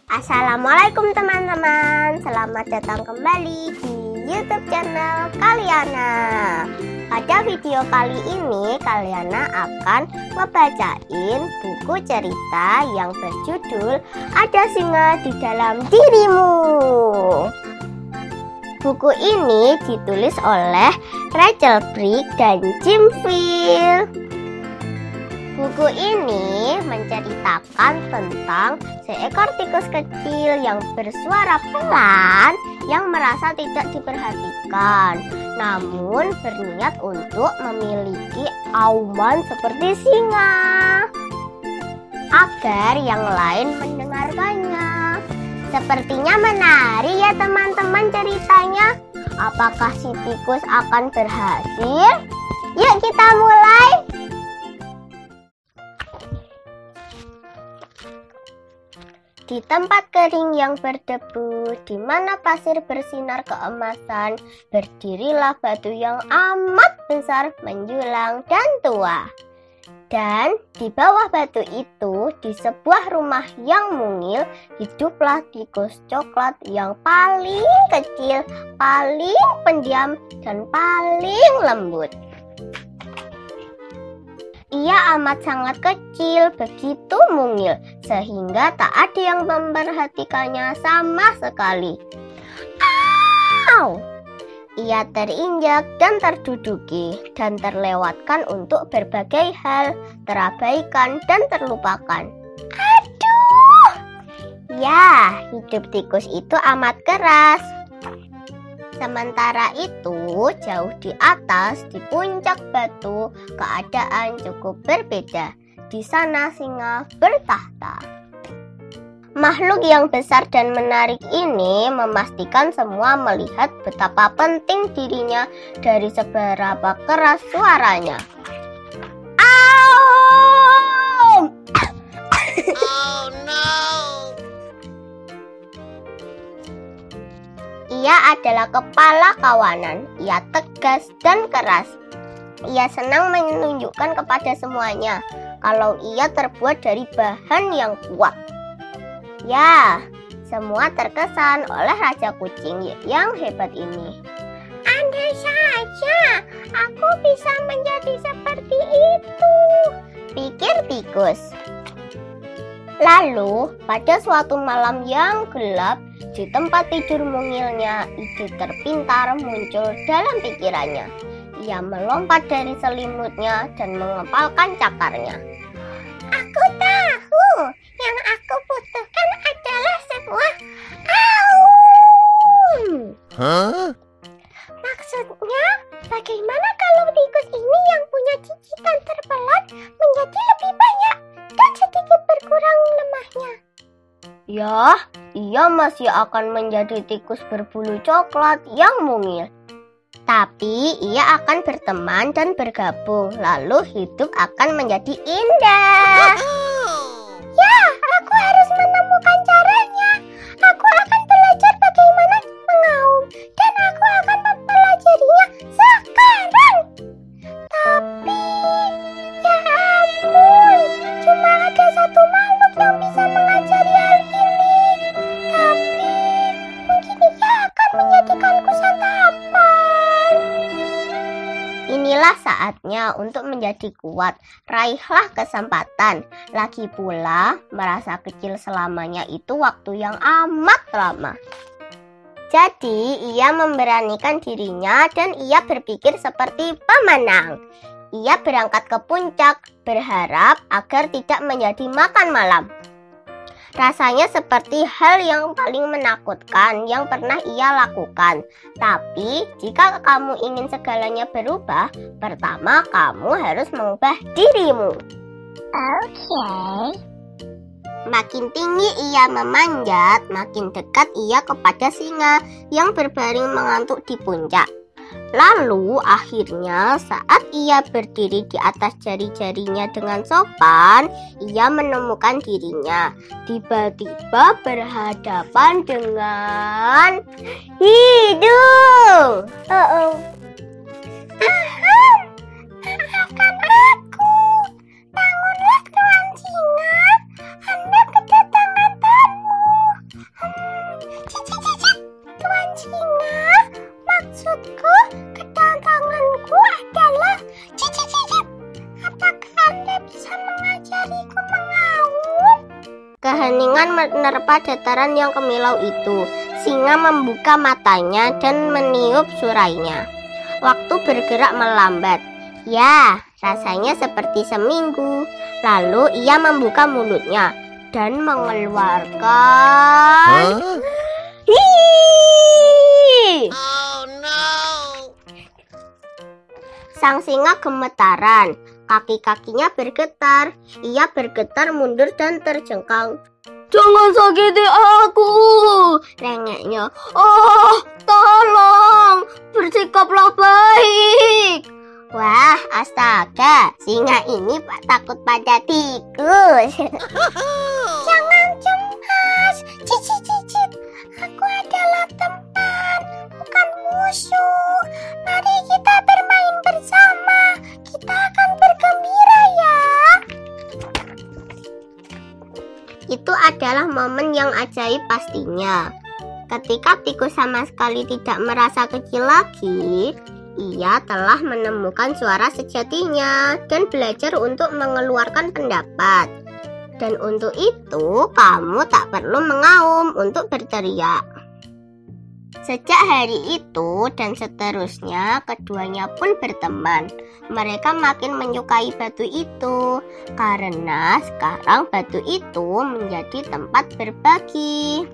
Assalamualaikum teman-teman, selamat datang kembali di YouTube channel Kaliana. Pada video kali ini Kaliana akan ngebacain buku cerita yang berjudul Ada Singa di Dalam Dirimu. Buku ini ditulis oleh Rachel Brick dan Jim Fill. Buku ini menceritakan tentang seekor tikus kecil yang bersuara pelan yang merasa tidak diperhatikan, namun berniat untuk memiliki auman seperti singa agar yang lain mendengarkannya. Sepertinya menarik ya teman-teman ceritanya. Apakah si tikus akan berhasil? Yuk kita mulai. Di tempat kering yang berdebu, di mana pasir bersinar keemasan, berdirilah batu yang amat besar, menjulang dan tua. Dan di bawah batu itu, di sebuah rumah yang mungil, hiduplah tikus coklat yang paling kecil, paling pendiam, dan paling lembut. Ia amat sangat kecil, begitu mungil, sehingga tak ada yang memperhatikannya sama sekali. Au! Ia terinjak dan terduduki, dan terlewatkan untuk berbagai hal, terabaikan dan terlupakan. Aduh! Ya, hidup tikus itu amat keras. Sementara itu, jauh di atas, di puncak batu, keadaan cukup berbeda. Di sana singa bertahta. Makhluk yang besar dan menarik ini memastikan semua melihat betapa penting dirinya dari seberapa keras suaranya. Au! Oh no! Ia adalah kepala kawanan. Ia tegas dan keras. Ia senang menunjukkan kepada semuanya kalau ia terbuat dari bahan yang kuat. Ya, semua terkesan oleh Raja Kucing yang hebat ini. Andai saja aku bisa menjadi seperti itu, pikir tikus. Lalu, pada suatu malam yang gelap, di tempat tidur mungilnya, ide terpintar muncul dalam pikirannya. Ia melompat dari selimutnya dan mengepalkan cakarnya. Aku tahu, yang aku butuhkan adalah sebuah aum. Hah? Maksudnya, bagaimana kalau tikus ini yang punya gigitan terbelah menjadi lebih banyak dan sedikit berkurang lemahnya? Ya, ia masih akan menjadi tikus berbulu coklat yang mungil. Tapi ia akan berteman dan bergabung, lalu hidup akan menjadi indah. Ya, aku harus menemukan caranya. Aku akan belajar bagaimana mengaum, dan aku akan mempelajarinya sekarang. Tapi, ya ampun, cuma ada satu makhluk yang bisa mengajari hal ini. Tapi, mungkin ia akan menjadikanku santapan. Inilah saatnya untuk menjadi kuat. Raihlah kesempatan. Lagi pula, merasa kecil selamanya itu waktu yang amat lama. Jadi, ia memberanikan dirinya dan ia berpikir seperti pemenang. Ia berangkat ke puncak, berharap agar tidak menjadi makan malam. Rasanya seperti hal yang paling menakutkan yang pernah ia lakukan. Tapi, jika kamu ingin segalanya berubah, pertama kamu harus mengubah dirimu. Oke. Makin tinggi ia memanjat, makin dekat ia kepada singa yang berbaring mengantuk di puncak. Lalu akhirnya saat ia berdiri di atas jari-jarinya dengan sopan, ia menemukan dirinya tiba-tiba berhadapan dengan hidung. Maafkan aku. Bangunlah Tuan Singa. Anda kedatangan tamu. Kebingungan menerpa dataran yang kemilau itu. Singa membuka matanya dan meniup surainya. Waktu bergerak melambat. Ya, rasanya seperti seminggu. Lalu ia membuka mulutnya dan mengeluarkan Oh no! Sang singa gemetaran. Kaki-kakinya bergetar. Ia bergetar mundur dan terjengkang. Jangan sakiti aku, rengeknya. Oh, tolong, bersikaplah baik. Wah, astaga, singa ini takut pada tikus. Jangan cemas, cicit-cicit. Aku adalah teman, bukan musuh. Mari kita bermain bersama. Kita akan bergembira ya. Itu adalah momen yang ajaib pastinya. Ketika tikus sama sekali tidak merasa kecil lagi, ia telah menemukan suara sejatinya dan belajar untuk mengeluarkan pendapat. Dan untuk itu, kamu tak perlu mengaum untuk berteriak. Sejak hari itu dan seterusnya, keduanya pun berteman. Mereka makin menyukai batu itu, karena sekarang batu itu menjadi tempat berbagi.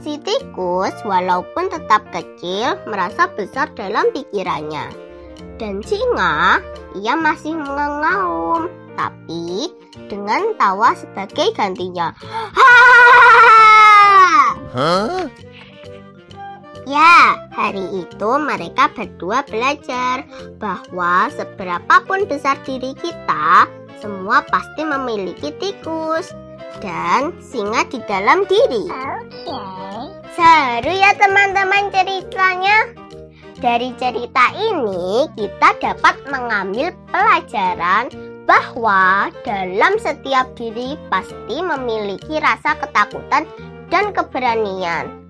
Si tikus walaupun tetap kecil, merasa besar dalam pikirannya. Dan singa, ia masih mengaum, tapi dengan tawa sebagai gantinya. Huh? Ya, hari itu mereka berdua belajar bahwa seberapapun besar diri kita, semua pasti memiliki tikus dan singa di dalam diri. Seru ya teman-teman ceritanya. Dari cerita ini kita dapat mengambil pelajaran bahwa dalam setiap diri pasti memiliki rasa ketakutan dan keberanian.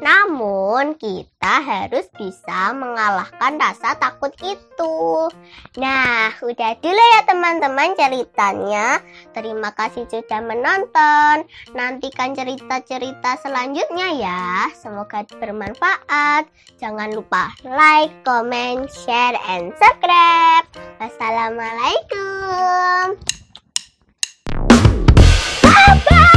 Namun kita harus bisa mengalahkan rasa takut itu. Nah, udah dulu ya teman-teman ceritanya. Terima kasih sudah menonton. Nantikan cerita-cerita selanjutnya ya. Semoga bermanfaat. Jangan lupa like, comment, share, and subscribe. Wassalamualaikum. Bye-bye.